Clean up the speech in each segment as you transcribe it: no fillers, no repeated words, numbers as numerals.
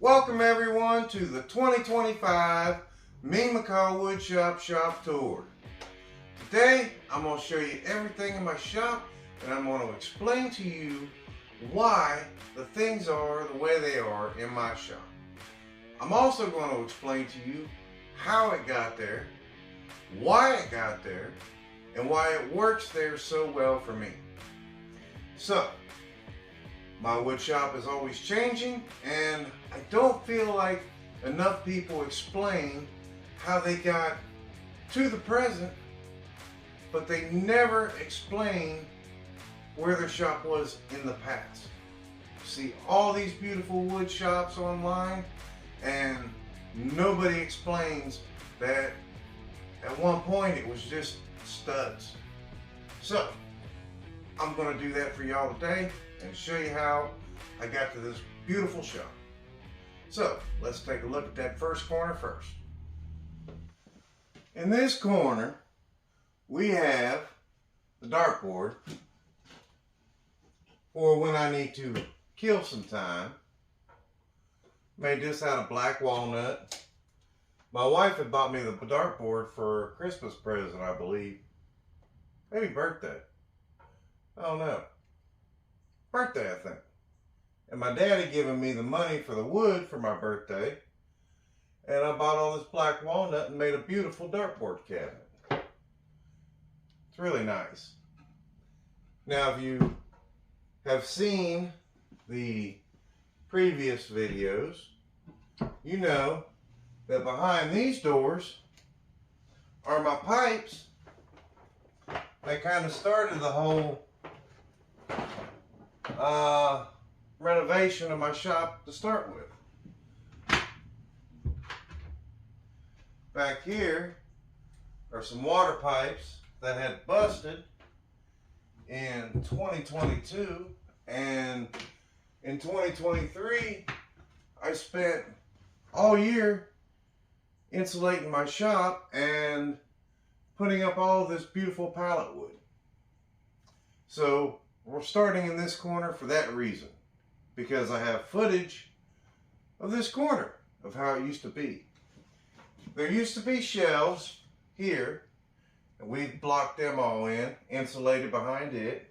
Welcome everyone to the 2025 McCall Woodshop Shop Tour. Today I'm going to show you everything in my shop, and I'm going to explain to you why the things are the way they are in my shop. I'm also going to explain to you how it got there, why it got there, and why it works there so well for me. So, my wood shop is always changing, and I don't feel like enough people explain how they got to the present, but they never explain where their shop was in the past. You see all these beautiful wood shops online, and nobody explains that at one point it was just studs. So, I'm going to do that for y'all today and show you how I got to this beautiful shop. So let's take a look at that first corner first. In this corner we have the dartboard for when I need to kill some time. Made this out of black walnut. My wife had bought me the dartboard for a Christmas present, I believe. Maybe birthday. I don't know. Birthday, I think. And my dad had given me the money for the wood for my birthday, and I bought all this black walnut and made a beautiful dartboard cabinet. It's really nice. Now, if you have seen the previous videos, you know that behind these doors are my pipes that kind of started the whole renovation of my shop to start with. Back here are some water pipes that had busted in 2022, and in 2023 I spent all year insulating my shop and putting up all this beautiful pallet wood. So we're starting in this corner for that reason, because I have footage of this corner of how it used to be. There used to be shelves here, and we've blocked them all in, insulated behind it.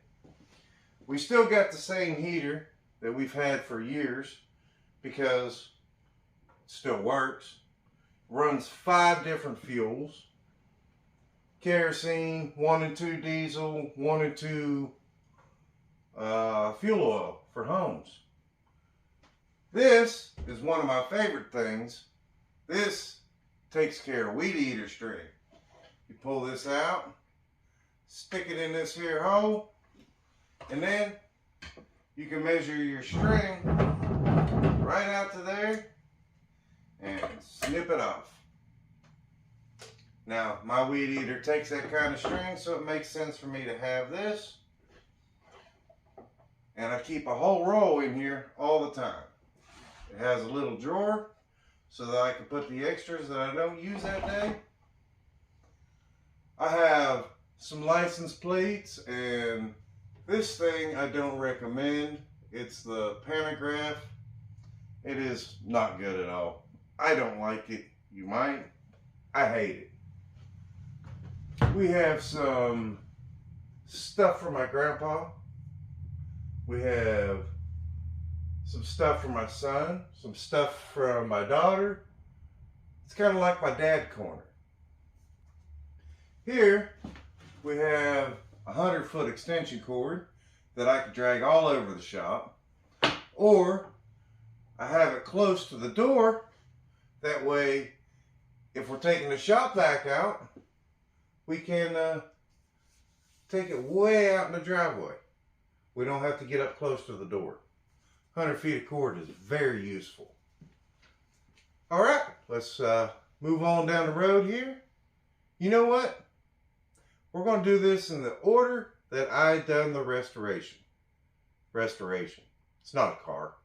We still got the same heater that we've had for years because it still works. Runs 5 different fuels: kerosene, 1 and 2 diesel, 1 and 2 fuel oil for homes. This is one of my favorite things. This takes care of weed eater string. You pull this out, stick it in this here hole, and then you can measure your string right out to there and snip it off. Now, my weed eater takes that kind of string, so it makes sense for me to have this. And I keep a whole roll in here all the time. It has a little drawer so that I can put the extras that I don't use that day. I have some license plates, and this thing I don't recommend. It's the pantograph. It is not good at all. I don't like it. You might. I hate it. We have some stuff from my grandpa. We have some stuff from my son, some stuff from my daughter. It's kind of like my dad corner. Here we have a 100-foot extension cord that I could drag all over the shop, or I have it close to the door. That way, if we're taking the shop vac out, we can take it way out in the driveway. We don't have to get up close to the door. 100 feet of cord is very useful. All right, let's move on down the road here. You know what? We're going to do this in the order that I done the restoration. Restoration. It's not a car.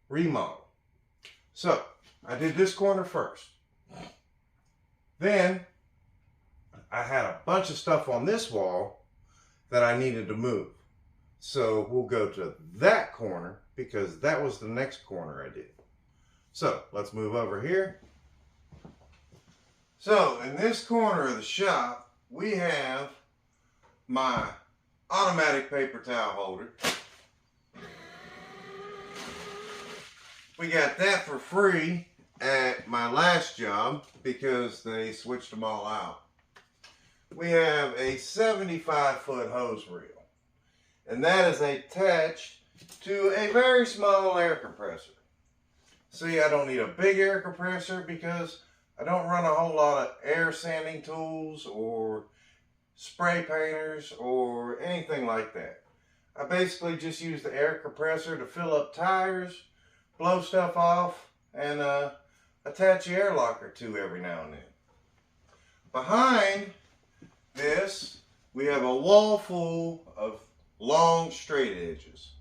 Remodel. So, I did this corner first. Then, I had a bunch of stuff on this wall that I needed to move. So we'll go to that corner because that was the next corner I did. So let's move over here. So in this corner of the shop, we have my automatic paper towel holder. We got that for free at my last job because they switched them all out. We have a 75-foot hose reel, and that is attached to a very small air compressor. See, I don't need a big air compressor because I don't run a whole lot of air sanding tools or spray painters or anything like that. I basically just use the air compressor to fill up tires, blow stuff off, and attach the air locker to every now and then. Behind this, we have a wall full of long straight edges.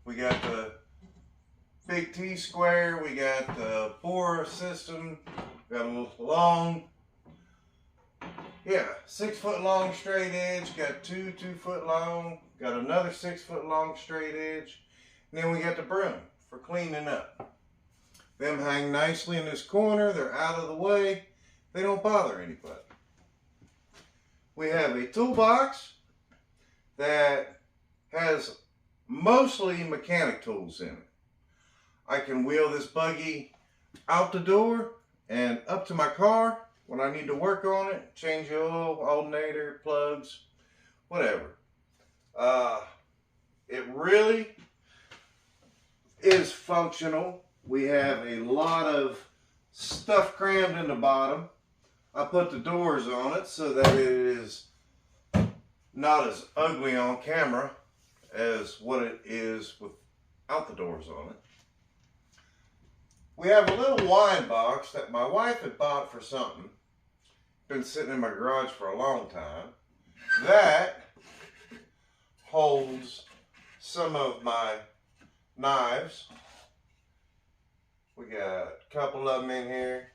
We got the big T-square, we got the bore system, got a long, 6-foot long straight edge, got two 2-foot long, got another 6-foot long straight edge, and then we got the broom for cleaning up. Them hang nicely in this corner, they're out of the way, they don't bother anybody. We have a toolbox that has mostly mechanic tools in it. I can wheel this buggy out the door and up to my car when I need to work on it, change the oil, alternator, plugs, whatever. It really is functional. We have a lot of stuff crammed in the bottom. I put the doors on it so that it is not as ugly on camera as what it is without the doors on it. We have a little wine box that my wife had bought for something. Been sitting in my garage for a long time. That holds some of my knives. We got a couple of them in here.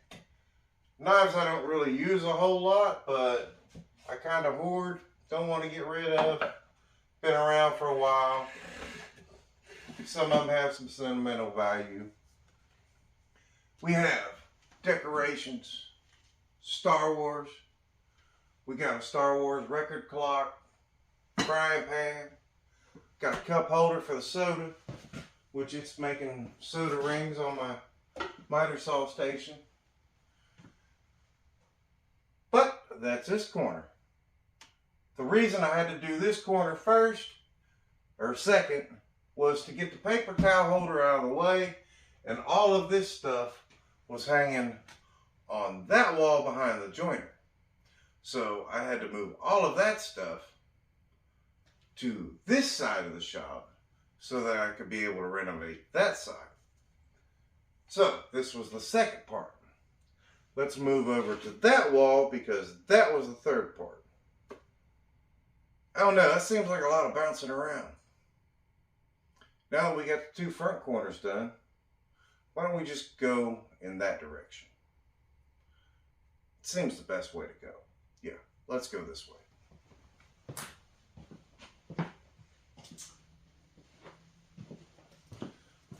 Knives I don't really use a whole lot, but I kind of hoard. Don't want to get rid of. Been around for a while. Some of them have some sentimental value. We have decorations, Star Wars. We got a Star Wars record clock, frying pan. Got a cup holder for the soda, which it's making soda rings on my miter saw station. But that's this corner. The reason I had to do this corner first, or second, was to get the paper towel holder out of the way, and all of this stuff was hanging on that wall behind the joiner. So I had to move all of that stuff to this side of the shop so that I could be able to renovate that side. So this was the second part. Let's move over to that wall because that was the third part. I don't know, that seems like a lot of bouncing around. Now that we got the two front corners done, why don't we just go in that direction? It seems the best way to go. Yeah, let's go this way.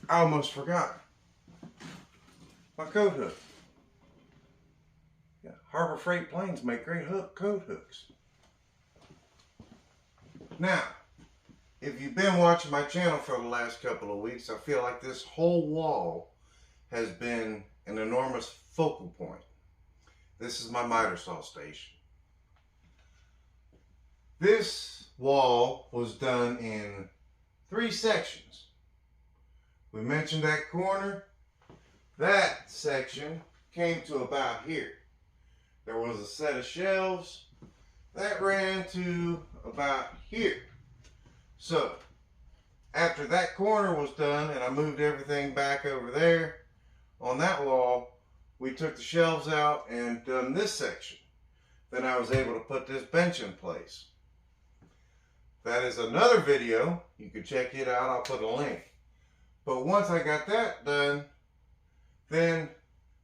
I almost forgot my coat hook. Yeah, Harbor Freight planes make great coat hooks. Now, if you've been watching my channel for the last couple of weeks, I feel like this whole wall has been an enormous focal point. This is my miter saw station. This wall was done in 3 sections. We mentioned that corner. That section came to about here. There was a set of shelves that ran to about here. So, after that corner was done and I moved everything back over there, on that wall, we took the shelves out and done this section. Then I was able to put this bench in place. That is another video. You can check it out. I'll put a link. But once I got that done, then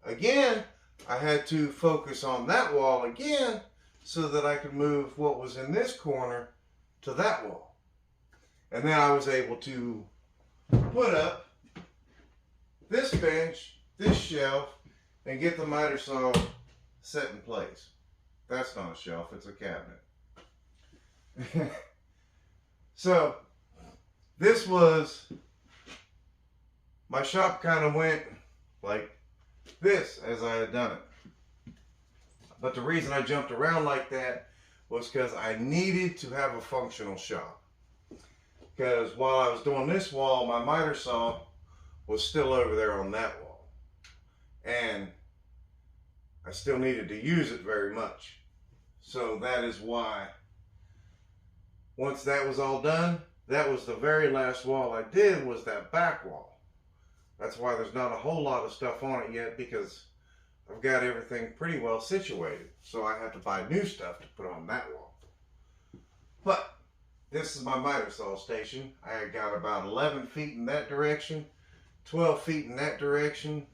again, I had to focus on that wall again so that I could move what was in this corner to that wall. And then I was able to put up this bench, this shelf, and get the miter saw set in place. That's not a shelf, it's a cabinet. So this was, my shop kind of went like this as I had done it. But the reason I jumped around like that was because I needed to have a functional shop. Because while I was doing this wall, my miter saw was still over there on that wall. And I still needed to use it very much. So that is why, once that was all done, that was the very last wall I did, was that back wall. That's why there's not a whole lot of stuff on it yet, because I've got everything pretty well situated. So I have to buy new stuff to put on that wall. But this is my miter saw station. I got about 11 feet in that direction, 12 feet in that direction.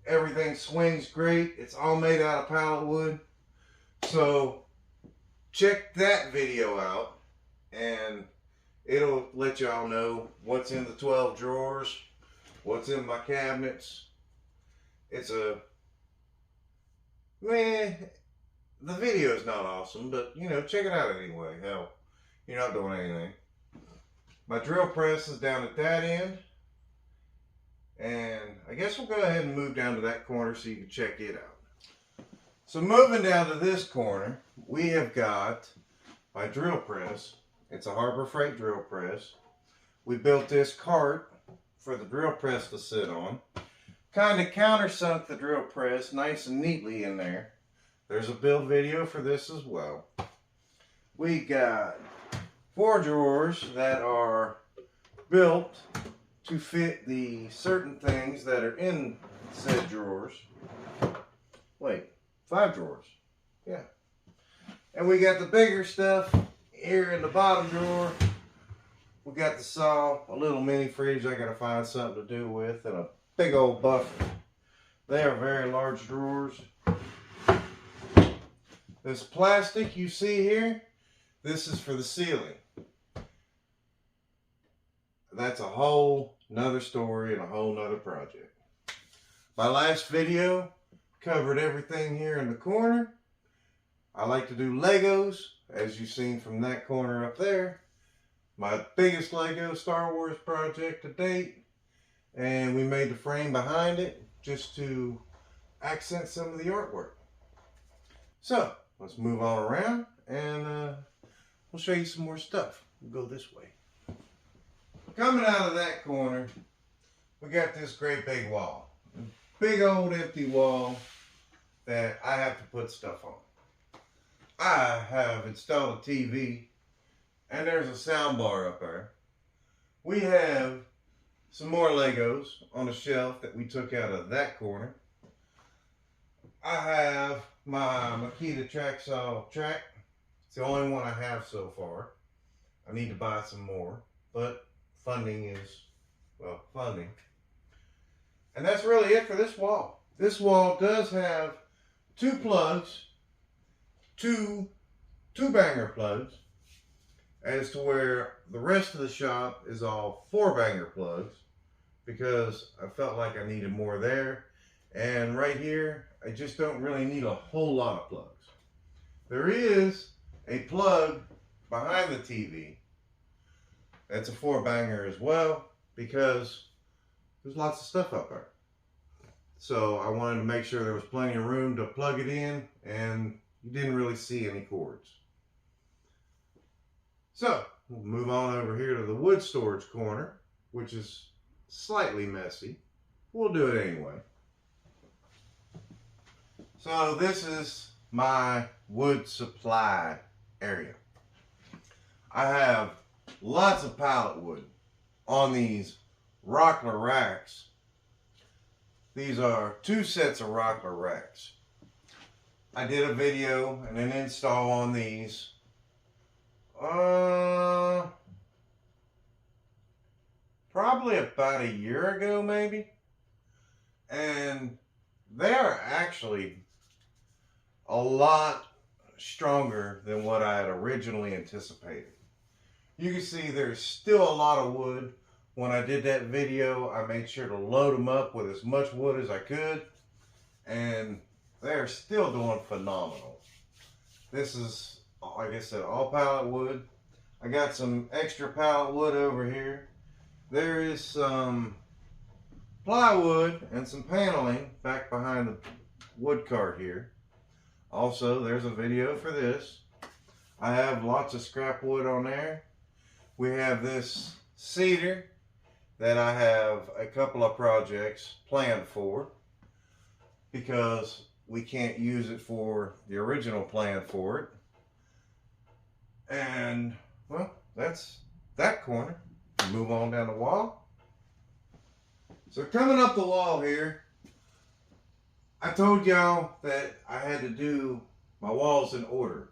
Everything swings great. It's all made out of pallet wood. So check that video out and it'll let y'all know what's in the 12 drawers, what's in my cabinets. It's a, man, the video is not awesome, but you know, check it out anyway. Hell, you're not doing anything. My drill press is down at that end. And I guess we'll go ahead and move down to that corner so you can check it out. So moving down to this corner, we have got my drill press. It's a Harbor Freight drill press. We built this cart for the drill press to sit on. Kind of countersunk the drill press nice and neatly in there. There's a build video for this as well. We got 4 drawers that are built to fit the certain things that are in said drawers. Wait, 5 drawers. Yeah. And we got the bigger stuff here in the bottom drawer. We got the saw, a little mini fridge I gotta find something to do with, and a big old buffer. They are very large drawers. This plastic you see here, this is for the ceiling. That's a whole nother story and a whole nother project. My last video covered everything here in the corner. I like to do Legos, as you've seen from that corner up there. My biggest Lego Star Wars project to date. And we made the frame behind it just to accent some of the artwork. So, let's move on around and we'll show you some more stuff. We'll go this way. Coming out of that corner, we got this great big wall. Big old empty wall that I have to put stuff on. I have installed a TV and there's a sound bar up there. We have some more Legos on a shelf that we took out of that corner. I have my Makita track saw track. It's the only one I have so far. I need to buy some more, but funding is, well, funding. And that's really it for this wall. This wall does have 2 plugs, two banger plugs, as to where the rest of the shop is all 4-banger plugs, because I felt like I needed more there. And right here, I just don't really need a whole lot of plugs. There is a plug behind the TV. That's a 4-banger as well, because there's lots of stuff up there. So I wanted to make sure there was plenty of room to plug it in, and you didn't really see any cords. So we'll move on over here to the wood storage corner, which is slightly messy. We'll do it anyway. So this is my wood supply area. I have lots of pallet wood on these rockler racks. These are 2 sets of rockler racks. I did a video and an install on these probably about a year ago maybe, and they are actually a lot stronger than what I had originally anticipated. You can see there's still a lot of wood. When I did that video, I made sure to load them up with as much wood as I could, and they're still doing phenomenal. This is, like I said, all pallet wood. I got some extra pallet wood over here. There is some plywood and some paneling back behind the wood cart here. Also, there's a video for this. I have lots of scrap wood on there. We have this cedar that I have a couple of projects planned for, because we can't use it for the original plan for it. And, well, that's that corner. Move on down the wall. So coming up the wall here, I told y'all that I had to do my walls in order.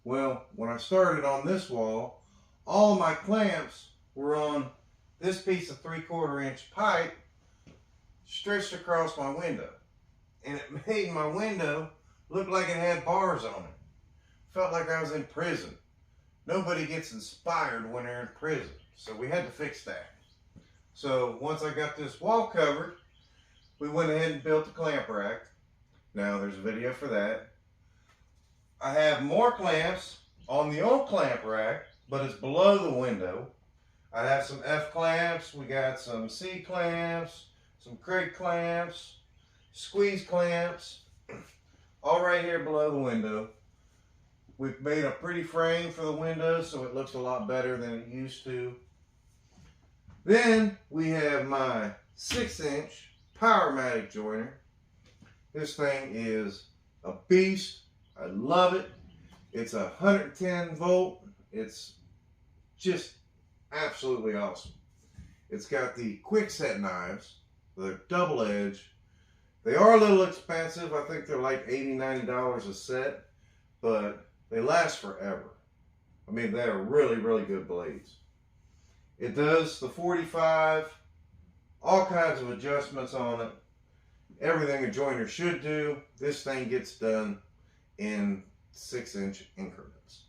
Well, when I started on this wall, all my clamps were on this piece of 3/4 inch pipe stretched across my window. And it made my window look like it had bars on it. Felt like I was in prison. Nobody gets inspired when they're in prison. So we had to fix that. So once I got this wall covered, we went ahead and built the clamp rack. Now there's a video for that. I have more clamps on the old clamp rack, but it's below the window. I have some F clamps, we got some C clamps, some Kreg clamps, squeeze clamps, all right here below the window. We've made a pretty frame for the window so it looks a lot better than it used to. Then we have my 6-inch Powermatic joiner. This thing is a beast. I love it. It's 110 volt. It's just absolutely awesome. It's got the quick set knives. They're double edge. They are a little expensive. I think they're like $80, $90 a set, but they last forever. I mean, they're really, really good blades. It does the 45, all kinds of adjustments on it. Everything a joiner should do. This thing gets done in 6-inch increments.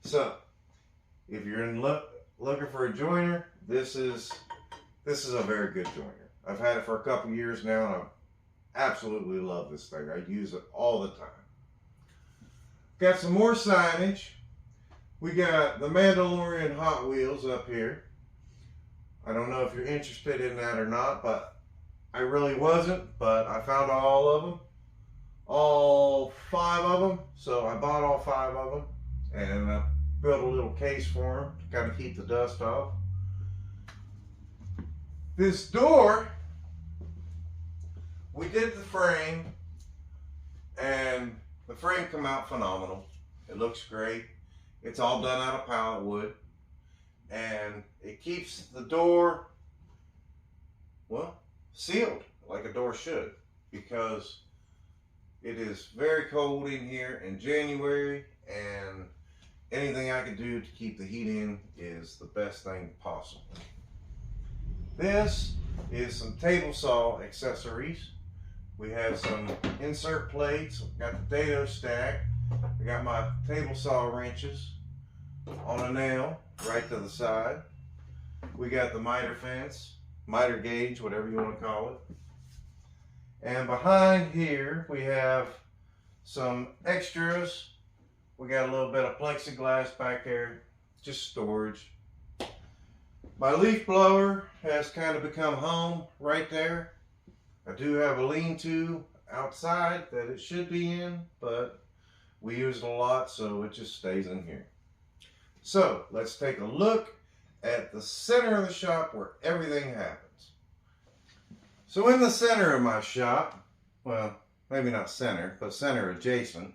So, if you're looking for a joiner, this is a very good joiner. I've had it for a couple years now, and I absolutely love this thing. I use it all the time. Got some more signage. We got the Mandalorian Hot Wheels up here. I don't know if you're interested in that or not, but I really wasn't, but I found all of them. All 5 of them. So I bought all 5 of them and built a little case for them to kind of keep the dust off. This door, we did the frame, and the frame come out phenomenal. It looks great. It's all done out of pallet wood, and it keeps the door, well, sealed like a door should, because it is very cold in here in January, and anything I can do to keep the heat in is the best thing possible. This is some table saw accessories. We have some insert plates. Got the dado stack. I got my table saw wrenches on a nail right to the side. We got the miter fence, miter gauge, whatever you want to call it. And behind here we have some extras. We got a little bit of plexiglass back there, just storage. My leaf blower has kind of become home right there. I do have a lean-to outside that it should be in, but we use it a lot, so it just stays in here. So let's take a look at the center of the shop where everything happens. So in the center of my shop, well, maybe not center, but center adjacent,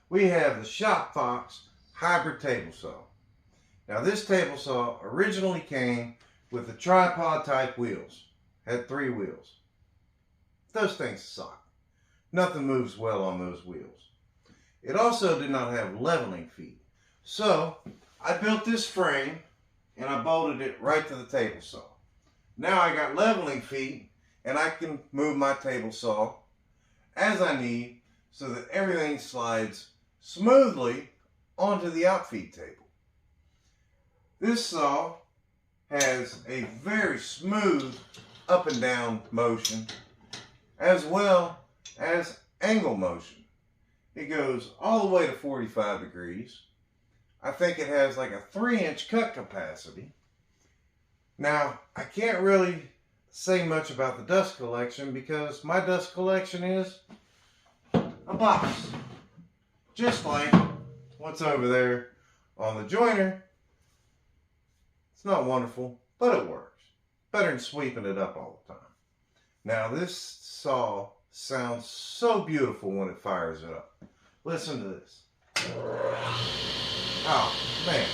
we have the Shop Fox hybrid table saw. Now this table saw originally came with the tripod type wheels. Had 3 wheels. Those things suck. Nothing moves well on those wheels. It also did not have leveling feet. So I built this frame and I bolted it right to the table saw. Now I got leveling feet and I can move my table saw as I need so that everything slides smoothly onto the outfeed table. This saw has a very smooth up and down motion as well as angle motion. It goes all the way to 45 degrees. I think it has like a 3-inch cut capacity. Now, I can't really say much about the dust collection because my dust collection is a box. Just like what's over there on the joiner. It's not wonderful, but it works. Better than sweeping it up all the time. Now, this saw sounds so beautiful when it fires it up. Listen to this. Oh, man.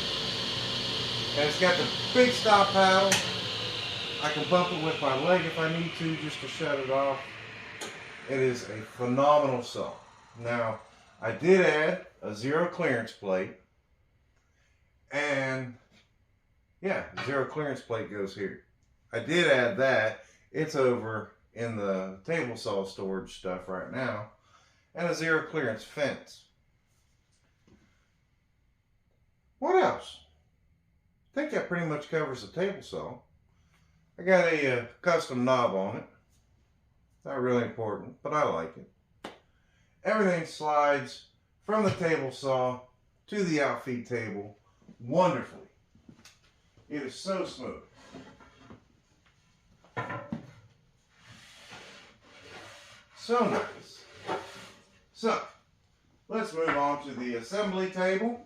And it's got the big stop paddle. I can bump it with my leg if I need to, just to shut it off. It is a phenomenal saw. Now, I did add a 0 clearance plate. And, yeah, 0 clearance plate goes here. I did add that. It's over in the table saw storage stuff right now. And a 0 clearance fence. What else? I think that pretty much covers the table saw. I got a custom knob on it. Not really important, but I like it. Everything slides from the table saw to the outfeed table wonderfully. It is so smooth. So nice. So, let's move on to the assembly table.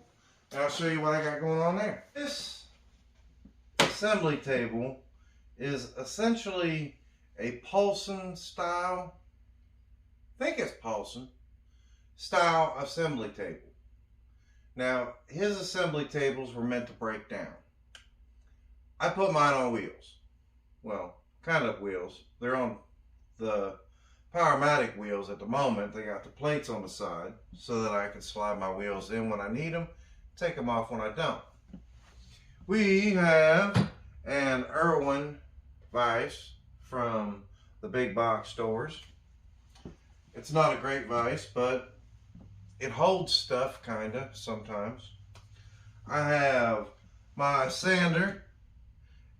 And I'll show you what I got going on there. This assembly table is essentially a Paulson style, I think it's Paulson, style assembly table. Now, his assembly tables were meant to break down. I put mine on wheels. Well, kind of wheels. They're on the Powermatic wheels at the moment. They got the plates on the side so that I can slide my wheels in when I need them, take them off when I don't. We have an Irwin vise from the big box stores. It's not a great vise, but it holds stuff kinda sometimes. I have my sander,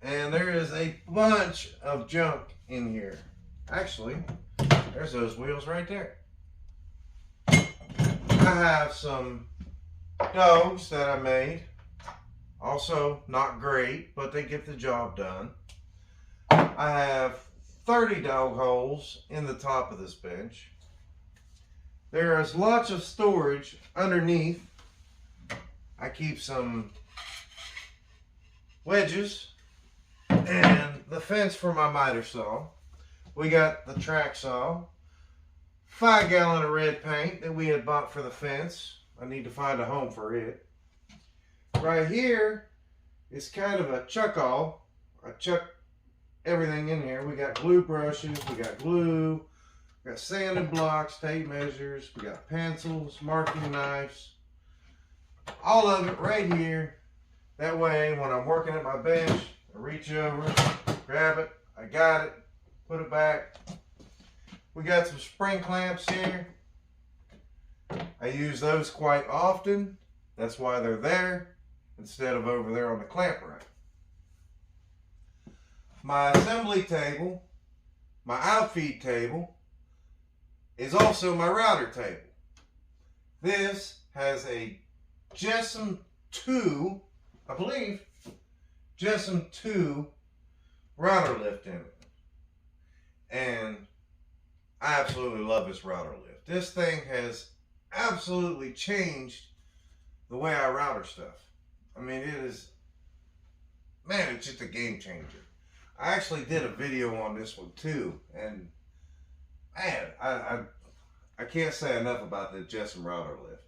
and there is a bunch of junk in here. Actually, there's those wheels right there. I have some dogs that I made. Also not great, but they get the job done. I have 30 dog holes in the top of this bench. There is lots of storage underneath. I keep some wedges and the fence for my miter saw. We got the track saw, 5 gallon of red paint that we had bought for the fence. I need to find a home for it. Right here is kind of a chuck-all. I chuck everything in here. We got glue brushes, we got glue, we got sanding blocks, tape measures, we got pencils, marking knives. All of it right here. That way when I'm working at my bench, I reach over, grab it, I got it, put it back. We got some spring clamps here. I use those quite often. That's why they're there instead of over there on the clamp rack. My assembly table, my outfeed table, is also my router table. This has a Jessem 2, I believe, Jessem 2 router lift in it. And I absolutely love this router lift. This thing has absolutely changed the way I router stuff. I mean, it is, man, it's just a game changer. I actually did a video on this one too, and man, I can't say enough about the Jessem router lift.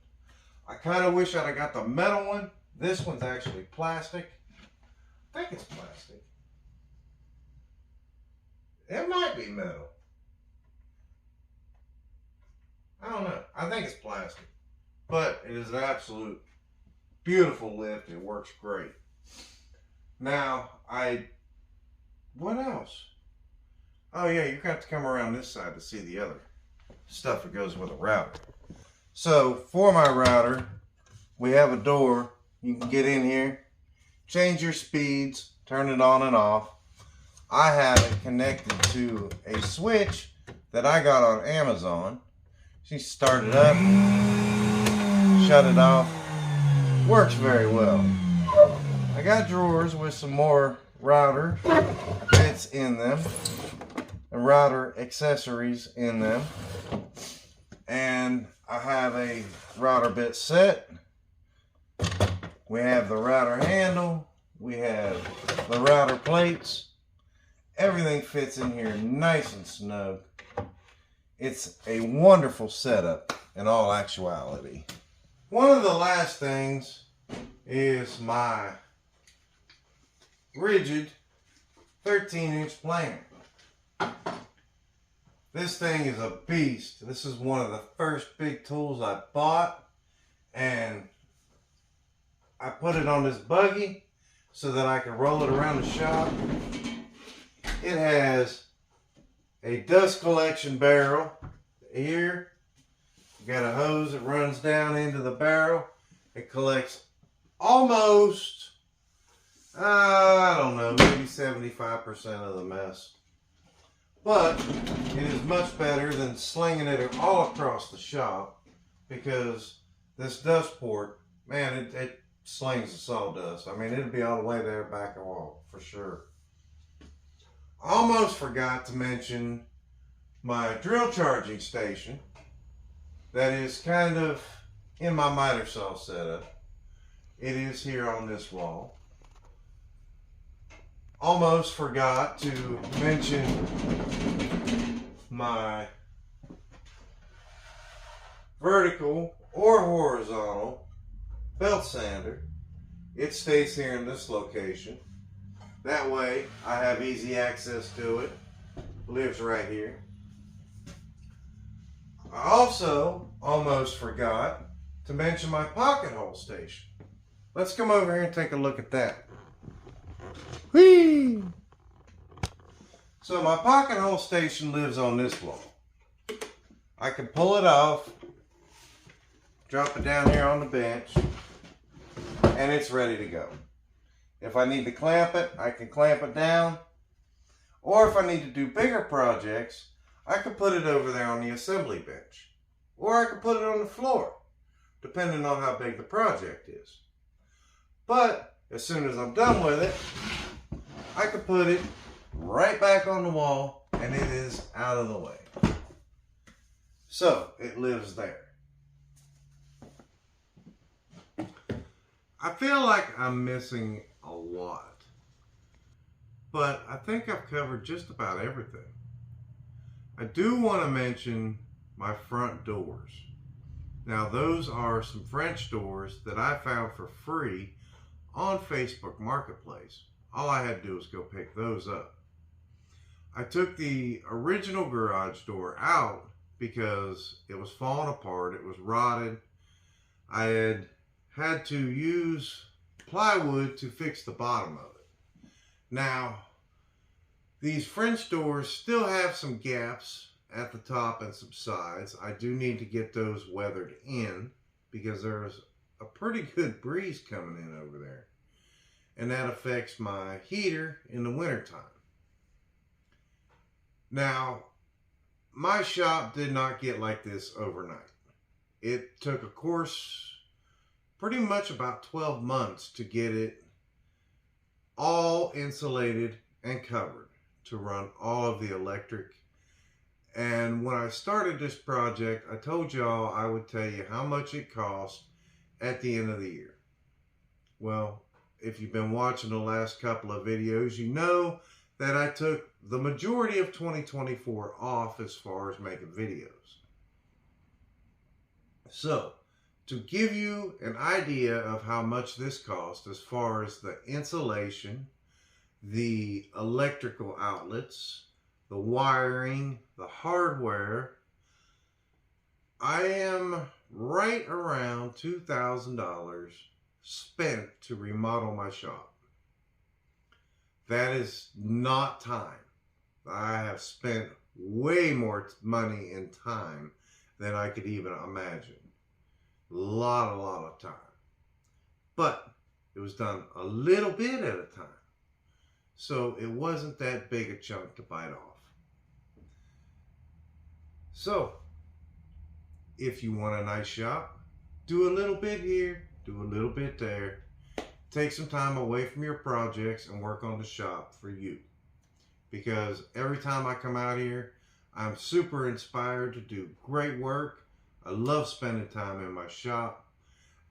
I kind of wish I'd have got the metal one. This one's actually plastic. I think it's plastic. It might be metal. I don't know. I think it's plastic. But it is an absolute beautiful lift. It works great. Now, what else? Oh yeah, you're going to have to come around this side to see the other stuff that goes with a router. So, for my router, we have a door. You can get in here, change your speeds, turn it on and off. I have it connected to a switch that I got on Amazon. She started up, shut it off, works very well. I got drawers with some more router bits in them and router accessories in them, and I have a router bit set. We have the router handle, we have the router plates. Everything fits in here nice and snug. It's a wonderful setup in all actuality. One of the last things is my rigid 13-inch planer. This thing is a beast. This is one of the first big tools I bought, and I put it on this buggy so that I can roll it around the shop. It has a dust collection barrel here. You got a hose that runs down into the barrel. It collects almost, I don't know, maybe 75% of the mess. But it is much better than slinging it all across the shop, because this dust port, man, it slings the sawdust. I mean, it'll be all the way there back a wall for sure. Almost forgot to mention my drill charging station that is kind of in my miter saw setup. It is here on this wall. Almost forgot to mention my vertical or horizontal belt sander. It stays here in this location. That way I have easy access to it. Lives right here. I also almost forgot to mention my pocket hole station. Let's come over here and take a look at that. Whee! So my pocket hole station lives on this wall. I can pull it off, drop it down here on the bench, and it's ready to go. If I need to clamp it, I can clamp it down. Or if I need to do bigger projects, I can put it over there on the assembly bench. Or I can put it on the floor, depending on how big the project is. But as soon as I'm done with it, I can put it right back on the wall, and it is out of the way. So it lives there. I feel like I'm missing a lot, but I think I've covered just about everything. I do want to mention my front doors. Now those are some French doors that I found for free on Facebook Marketplace. All I had to do was go pick those up. I took the original garage door out because it was falling apart, it was rotted. I had to use plywood to fix the bottom of it. Now, these French doors still have some gaps at the top and some sides. I do need to get those weathered in because there's a pretty good breeze coming in over there. And that affects my heater in the wintertime. Now, my shop did not get like this overnight. It took, of course, pretty much about 12 months to get it all insulated and covered to run all of the electric. And when I started this project, I told y'all I would tell you how much it cost at the end of the year. Well, if you've been watching the last couple of videos, you know that I took the majority of 2024 off as far as making videos. So, to give you an idea of how much this cost as far as the insulation, the electrical outlets, the wiring, the hardware, I am right around $2,000 spent to remodel my shop. That is not time. I have spent way more money and time than I could even imagine. A lot of time. But It was done a little bit at a time. So it wasn't that big a chunk to bite off. So if you want a nice shop, do a little bit here, do a little bit there. Take some time away from your projects and work on the shop for you. Because every time I come out here, I'm super inspired to do great work. I love spending time in my shop.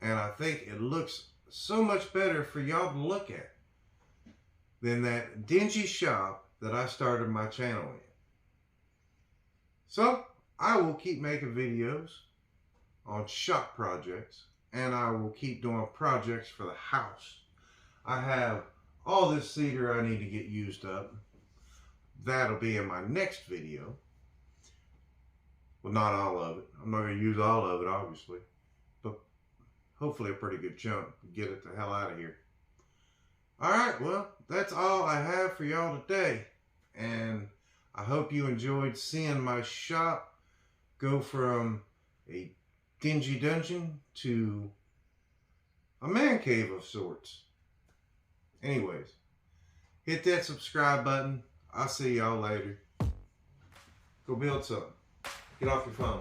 And I think it looks so much better for y'all to look at than that dingy shop that I started my channel in. So I will keep making videos on shop projects, and I will keep doing projects for the house. I have all this cedar I need to get used up. That'll be in my next video. Well, not all of it. I'm not going to use all of it, obviously. But hopefully a pretty good chunk to get it the hell out of here. Alright, well, that's all I have for y'all today. And I hope you enjoyed seeing my shop go from a dingy dungeon to a man cave of sorts. Anyways, hit that subscribe button. I'll see y'all later. Go build something. Get off your phone.